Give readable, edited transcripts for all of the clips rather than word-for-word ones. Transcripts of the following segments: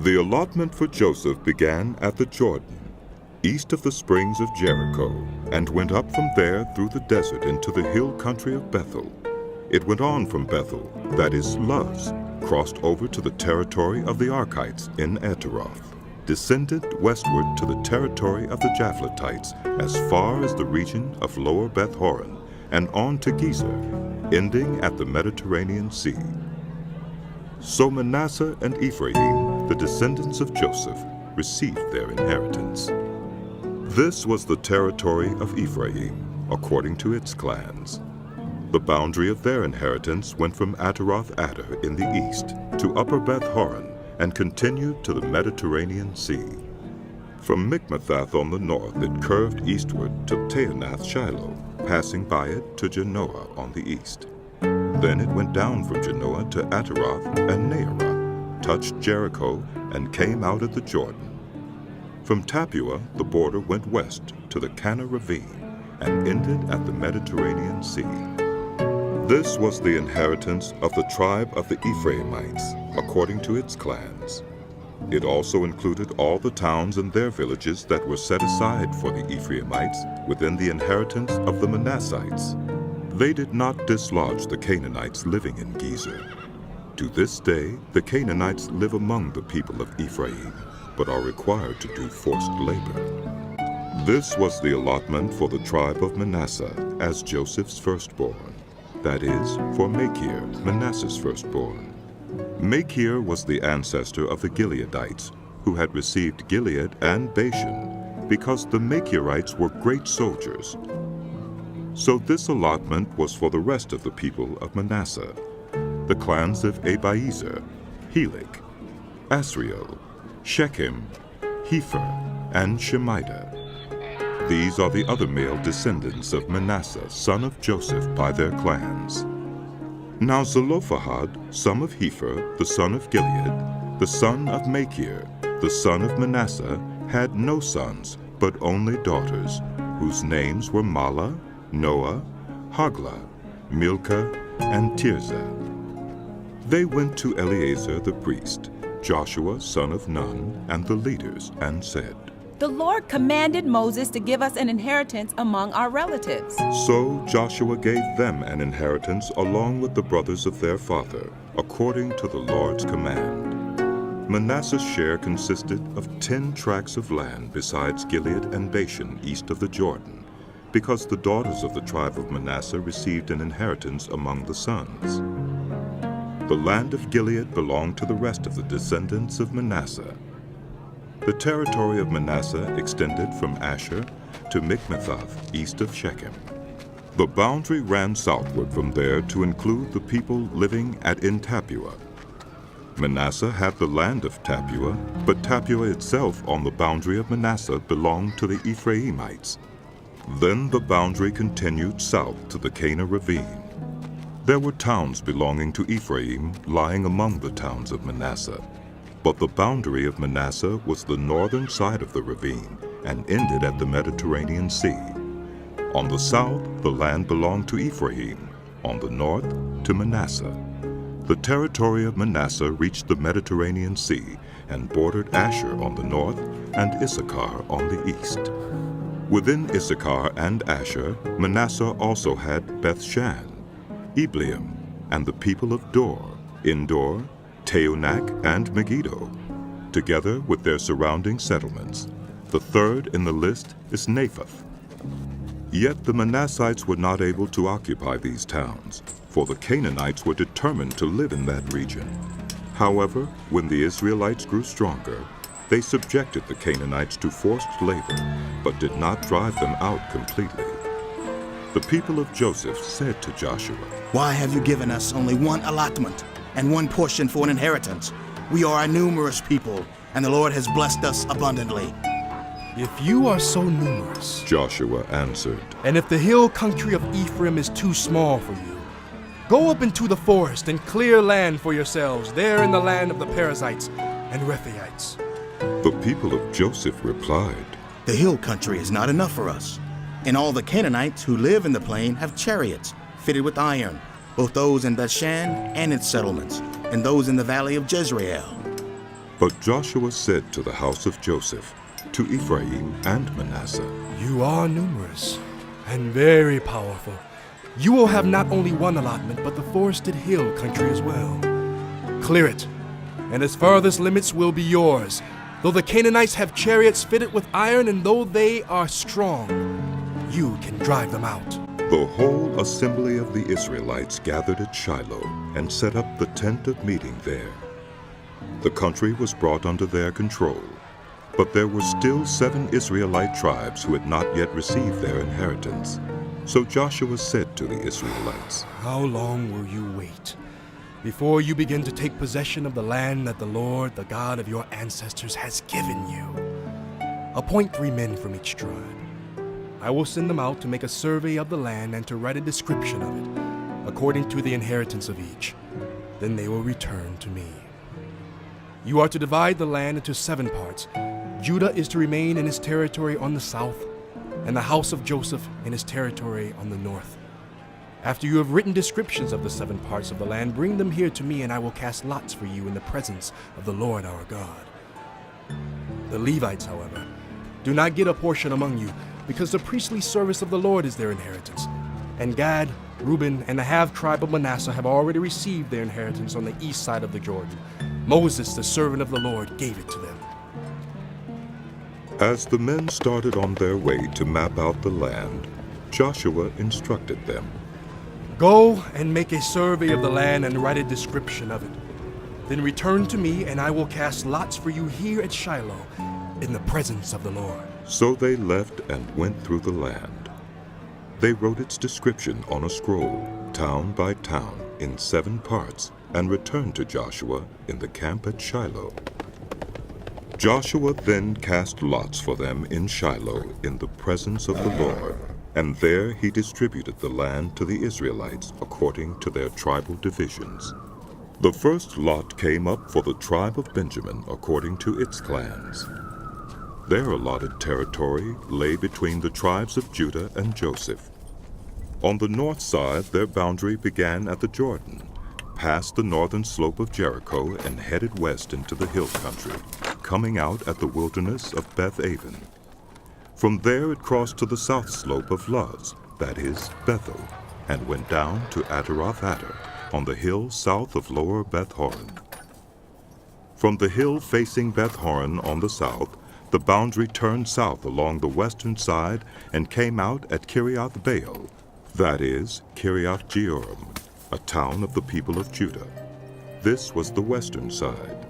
The allotment for Joseph began at the Jordan, east of the springs of Jericho, and went up from there through the desert into the hill country of Bethel. It went on from Bethel, that is Luz, crossed over to the territory of the Archites in Ataroth, descended westward to the territory of the Japhletites as far as the region of Lower Beth Horon, and on to Gezer, ending at the Mediterranean Sea. So Manasseh and Ephraim, the descendants of Joseph, received their inheritance. This was the territory of Ephraim, according to its clans. The boundary of their inheritance went from Ataroth Adar in the east to Upper Beth Horon and continued to the Mediterranean Sea. From Mikmethath on the north it curved eastward to Taanath Shiloh, passing by it to Janoah on the east. Then it went down from Janoah to Ataroth and Naarah, touched Jericho, and came out at the Jordan. From Tappuah the border went west to the Kana ravine and ended at the Mediterranean Sea. This was the inheritance of the tribe of the Ephraimites, according to its clans. It also included all the towns and their villages that were set aside for the Ephraimites within the inheritance of the Manassites. They did not dislodge the Canaanites living in Gezer. To this day, the Canaanites live among the people of Ephraim, but are required to do forced labor. This was the allotment for the tribe of Manasseh as Joseph's firstborn, that is, for Machir, Manasseh's firstborn. Machir was the ancestor of the Gileadites, who had received Gilead and Bashan, because the Machirites were great soldiers. So this allotment was for the rest of the people of Manasseh, the clans of Abiezer, Helek, Asriel, Shechem, Hepher, and Shemida. These are the other male descendants of Manasseh, son of Joseph, by their clans. Now Zelophehad, son of Hepher, the son of Gilead, the son of Machir, the son of Manasseh, had no sons, but only daughters, whose names were Mahlah, Noah, Hoglah, Milcah, and Tirzah. They went to Eleazar the priest, Joshua son of Nun, and the leaders, and said, "The Lord commanded Moses to give us an inheritance among our relatives." So Joshua gave them an inheritance along with the brothers of their father, according to the Lord's command. Manasseh's share consisted of 10 tracts of land besides Gilead and Bashan east of the Jordan, because the daughters of the tribe of Manasseh received an inheritance among the sons. The land of Gilead belonged to the rest of the descendants of Manasseh. The territory of Manasseh extended from Asher to Mikmethath, east of Shechem. The boundary ran southward from there to include the people living at Tappuah. Manasseh had the land of Tappuah, but Tappuah itself on the boundary of Manasseh belonged to the Ephraimites. Then the boundary continued south to the Kana ravine. There were towns belonging to Ephraim lying among the towns of Manasseh, but the boundary of Manasseh was the northern side of the ravine and ended at the Mediterranean Sea. On the south, the land belonged to Ephraim, on the north, to Manasseh. The territory of Manasseh reached the Mediterranean Sea and bordered Asher on the north and Issachar on the east. Within Issachar and Asher, Manasseh also had Beth-shan, Ibleam, and the people of Dor, Endor, Teonak, and Megiddo, together with their surrounding settlements. The third in the list is Naphath. Yet the Manassites were not able to occupy these towns, for the Canaanites were determined to live in that region. However, when the Israelites grew stronger, they subjected the Canaanites to forced labor, but did not drive them out completely. The people of Joseph said to Joshua, "Why have you given us only one allotment and one portion for an inheritance? We are a numerous people, and the Lord has blessed us abundantly." "If you are so numerous," Joshua answered, "and if the hill country of Ephraim is too small for you, go up into the forest and clear land for yourselves there in the land of the Perizzites and Rephaites." The people of Joseph replied, "The hill country is not enough for us, and all the Canaanites who live in the plain have chariots fitted with iron, both those in Bethshan and its settlements, and those in the valley of Jezreel." But Joshua said to the house of Joseph, to Ephraim and Manasseh, You are numerous and very powerful. You will have not only one allotment, but the forested hill country as well. Clear it, and its farthest limits will be yours. Though the Canaanites have chariots fitted with iron, and though they are strong, you can drive them out. the whole assembly of the Israelites gathered at Shiloh and set up the tent of meeting there. The country was brought under their control, but there were still 7 Israelite tribes who had not yet received their inheritance. So Joshua said to the Israelites, How long will you wait before you begin to take possession of the land that the Lord, the God of your ancestors, has given you? Appoint 3 men from each tribe. I will send them out to make a survey of the land and to write a description of it, according to the inheritance of each. Then they will return to me. You are to divide the land into 7 parts. Judah is to remain in his territory on the south, and the house of Joseph in his territory on the north. After you have written descriptions of the 7 parts of the land, bring them here to me, and I will cast lots for you in the presence of the Lord our God. The Levites, however, do not get a portion among you, because the priestly service of the Lord is their inheritance. And Gad, Reuben, and the half-tribe of Manasseh have already received their inheritance on the east side of the Jordan. Moses, the servant of the Lord, gave it to them. As the men started on their way to map out the land, Joshua instructed them, Go and make a survey of the land and write a description of it. Then return to me, and I will cast lots for you here at Shiloh, in the presence of the Lord. So they left and went through the land. They wrote its description on a scroll, town by town, in 7 parts, and returned to Joshua in the camp at Shiloh. Joshua then cast lots for them in Shiloh in the presence of the Lord, and there he distributed the land to the Israelites according to their tribal divisions. The first lot came up for the tribe of Benjamin according to its clans. Their allotted territory lay between the tribes of Judah and Joseph. On the north side, their boundary began at the Jordan, passed the northern slope of Jericho, and headed west into the hill country, coming out at the wilderness of Beth-aven. From there it crossed to the south slope of Luz, that is, Bethel, and went down to Ataroth-Adar, on the hill south of lower Beth-horon. From the hill facing Beth-horon on the south, the boundary turned south along the western side and came out at Kiriath-Baal, that is, Kiriath-Jearim, a town of the people of Judah. This was the western side.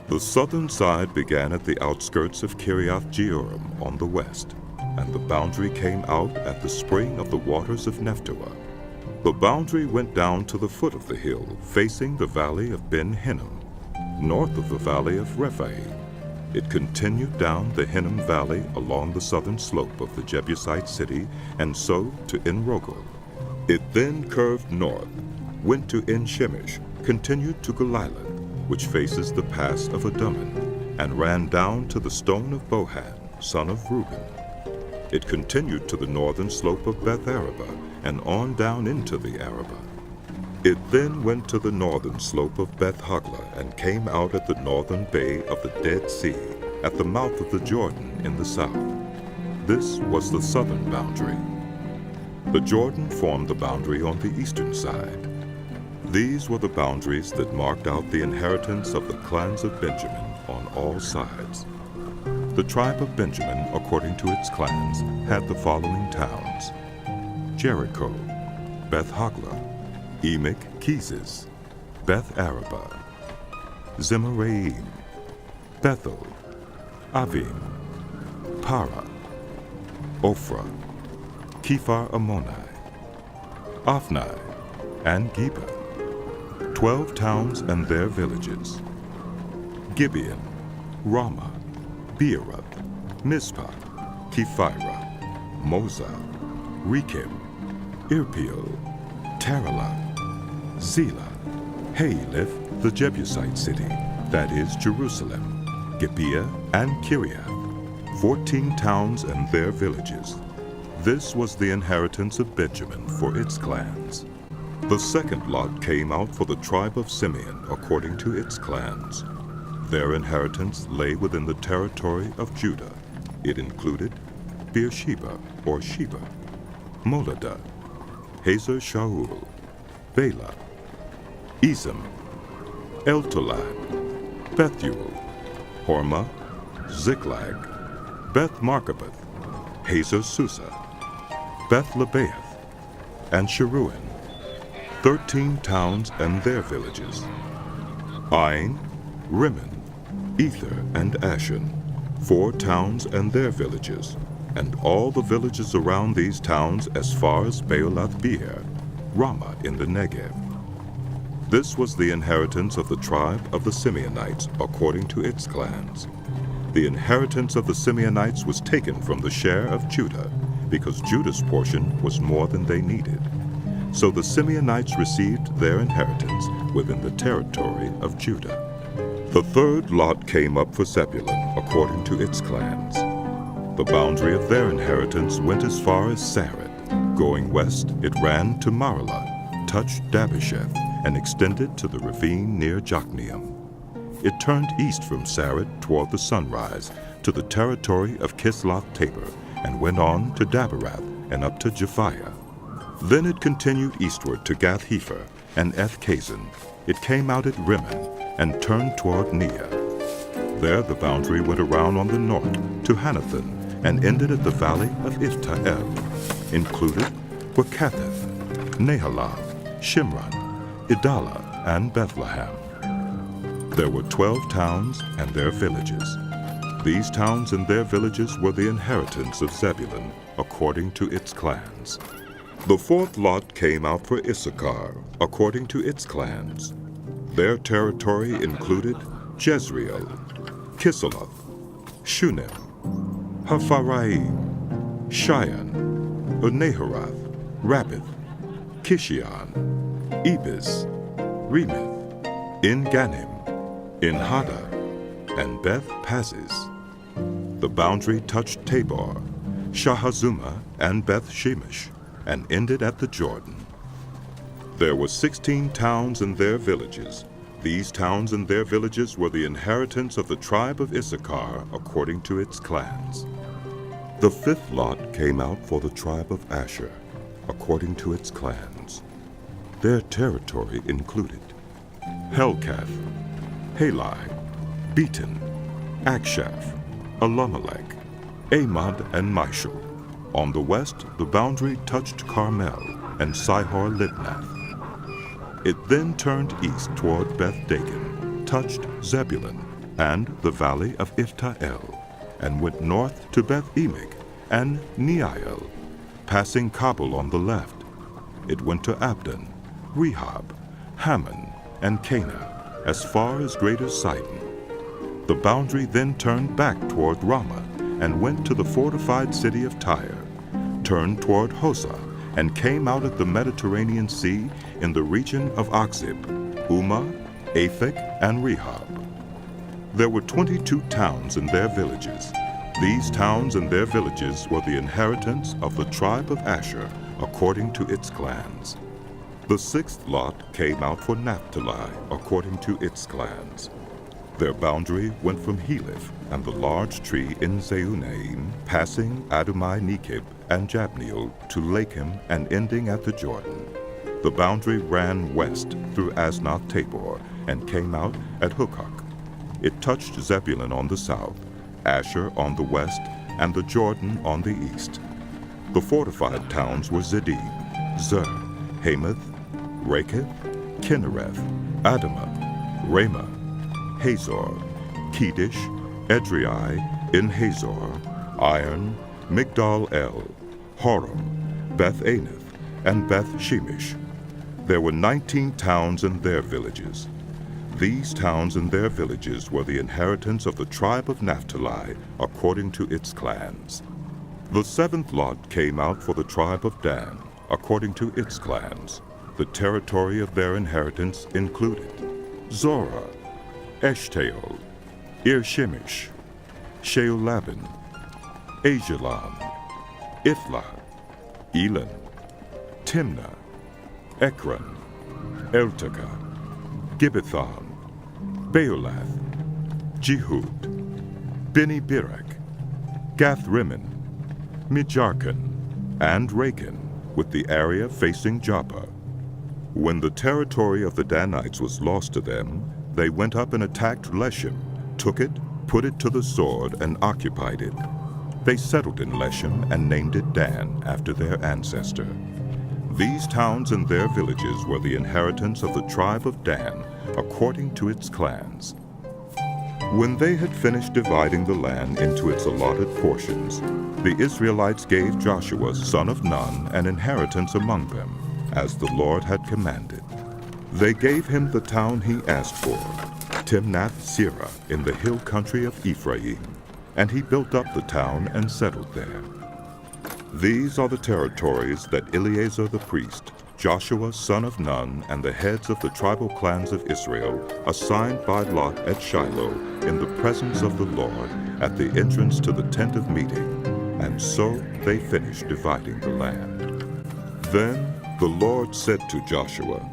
The southern side began at the outskirts of Kiriath-Jearim on the west, and the boundary came out at the spring of the waters of Nephtoah. The boundary went down to the foot of the hill, facing the valley of Ben-Hinnom, north of the valley of Rephaim. It continued down the Hinnom Valley along the southern slope of the Jebusite city, and so to En-Rogel. It then curved north, went to En-Shemesh, continued to Goliloth, which faces the pass of Adummim, and ran down to the stone of Bohan, son of Reuben. It continued to the northern slope of Beth-Arabah, and on down into the Arabah. It then went to the northern slope of Beth-Hoglah and came out at the northern bay of the Dead Sea, at the mouth of the Jordan in the south. This was the southern boundary. The Jordan formed the boundary on the eastern side. These were the boundaries that marked out the inheritance of the clans of Benjamin on all sides. The tribe of Benjamin, according to its clans, had the following towns: Jericho, Beth-Hoglah, Emek-Keziz, Beth-Arabah, Zemaraim, Bethel, Avim, Para, Ophrah, Kephar-Ammoni, Ophnai, and Geba, 12 towns and their villages. Gibeon, Ramah, Beeroth, Mizpah, Kephirah, Mozah, Rekem, Irpeel, Taralah, Zelah, Haelef, the Jebusite city, that is Jerusalem, Gibeah, and Kiriath, 14 towns and their villages. This was the inheritance of Benjamin for its clans. The second lot came out for the tribe of Simeon according to its clans. Their inheritance lay within the territory of Judah. It included Beersheba or Sheba, Moladah, Hazer Shaul, Bela, Ezem, Eltolad, Bethuel, Hormah, Ziklag, Beth Markaboth, Hazer Susa, Beth Lebaoth, and Sheruin, 13 towns and their villages. Ain, Rimmon, Ether, and Ashan, 4 towns and their villages, and all the villages around these towns as far as Baalath-Beer, Ramah in the Negev. This was the inheritance of the tribe of the Simeonites according to its clans. The inheritance of the Simeonites was taken from the share of Judah, because Judah's portion was more than they needed. So the Simeonites received their inheritance within the territory of Judah. The third lot came up for Zebulun according to its clans. The boundary of their inheritance went as far as Sarid. Going west, it ran to Maralah, touched Dabbesheth, and extended to the ravine near Jokneam. It turned east from Sarid toward the sunrise to the territory of Kisloth-Tabor, and went on to Daberath and up to Japhiah. Then it continued eastward to Gath-Hepher and Eth-Kazin. It came out at Rimmon and turned toward Neah. There the boundary went around on the north to Hanathon and ended at the valley of Ifta-El. Included were Katheth, Nahalath, Shimron, Idalah, and Bethlehem. There were 12 towns and their villages. These towns and their villages were the inheritance of Zebulun according to its clans. The fourth lot came out for Issachar according to its clans. Their territory included Jezreel, Kisaloth, Shunem, Hapharaim, Shion, Naharath, Rabbith, Kishion, Ebis, Remeth, En-Ganim, En-Haddah, and Beth Pazzis. The boundary touched Tabor, Shahazumah, and Beth Shemesh, and ended at the Jordan. There were 16 towns and their villages. These towns and their villages were the inheritance of the tribe of Issachar according to its clans. The fifth lot came out for the tribe of Asher according to its clans. Their territory included Helkath, Halai, Beaton, Akshaph, Elimelech, Amad, and Mishal. On the west, the boundary touched Carmel and Sihor-Libnath. It then turned east toward Beth-Dagon, touched Zebulun and the valley of Ifta-El, and went north to Beth-Emek and Neiel, passing Kabul on the left. It went to Abdon, Rehob, Hammon, and Cana, as far as Greater Sidon. The boundary then turned back toward Ramah and went to the fortified city of Tyre, turned toward Hosah, and came out at the Mediterranean Sea in the region of Akzib, Umah, Aphek, and Rehob. There were 22 towns and their villages. These towns and their villages were the inheritance of the tribe of Asher according to its clans. The sixth lot came out for Naphtali according to its clans. Their boundary went from Heliph and the large tree in Zeunaim, passing Adumai-Nekib and Jabneel to Lakim and ending at the Jordan. The boundary ran west through Asnath-Tabor and came out at Hukok. It touched Zebulun on the south, Asher on the west, and the Jordan on the east. The fortified towns were Zedid, Zer, Hamath, Raketh, Kinnereth, Adamah, Ramah, Hazor, Kedesh, Edrei, En-Hazor, Iron, Migdal-El, Horem, Beth-Anath, and Beth-Shemesh. There were 19 towns and their villages. These towns and their villages were the inheritance of the tribe of Naphtali according to its clans. The seventh lot came out for the tribe of Dan according to its clans. The territory of their inheritance included Zorah, Eshtaol, Ir-Shemesh, Sheolabin, Ajalon, Iflah, Elon, Timnah, Ekron, Eltekah, Gibbethon, Beolath, Jehud, Beni-Berak, Gath-Rimmon, Mijarkon, and Rakin, with the area facing Joppa. When the territory of the Danites was lost to them, they went up and attacked Leshem, took it, put it to the sword, and occupied it. They settled in Leshem and named it Dan, after their ancestor. These towns and their villages were the inheritance of the tribe of Dan, according to its clans. When they had finished dividing the land into its allotted portions, the Israelites gave Joshua, son of Nun, an inheritance among them, as the Lord had commanded. They gave him the town he asked for, Timnath-Serah, in the hill country of Ephraim, and he built up the town and settled there. These are the territories that Eleazar the priest, Joshua son of Nun, and the heads of the tribal clans of Israel assigned by lot at Shiloh in the presence of the Lord at the entrance to the tent of meeting. And so they finished dividing the land. Then the Lord said to Joshua,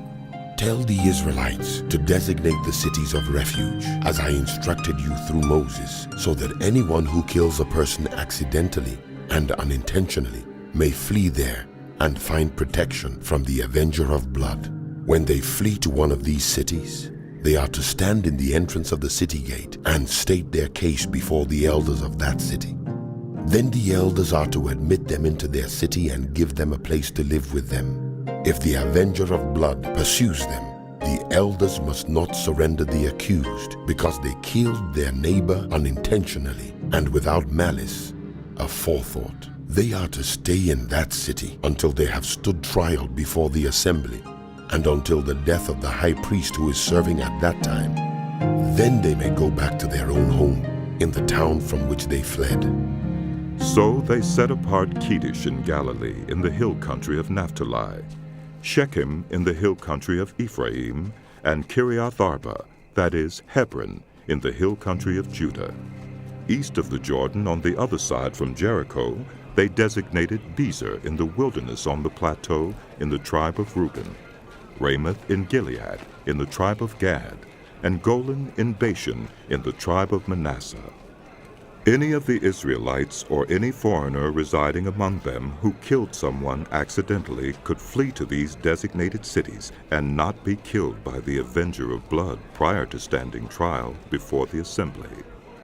Tell the Israelites to designate the cities of refuge, as I instructed you through Moses, so that anyone who kills a person accidentally and unintentionally may flee there and find protection from the avenger of blood. When they flee to one of these cities, they are to stand in the entrance of the city gate and state their case before the elders of that city. Then the elders are to admit them into their city and give them a place to live with them. If the avenger of blood pursues them, the elders must not surrender the accused, because they killed their neighbor unintentionally and without malice, aforethought. They are to stay in that city until they have stood trial before the assembly, and until the death of the high priest who is serving at that time. Then they may go back to their own home in the town from which they fled. So they set apart Kedesh in Galilee in the hill country of Naphtali, Shechem in the hill country of Ephraim, and Kiriath Arba, that is, Hebron, in the hill country of Judah. East of the Jordan, on the other side from Jericho, they designated Bezer in the wilderness on the plateau in the tribe of Reuben, Ramoth in Gilead in the tribe of Gad, and Golan in Bashan in the tribe of Manasseh. Any of the Israelites or any foreigner residing among them who killed someone accidentally could flee to these designated cities and not be killed by the avenger of blood prior to standing trial before the assembly.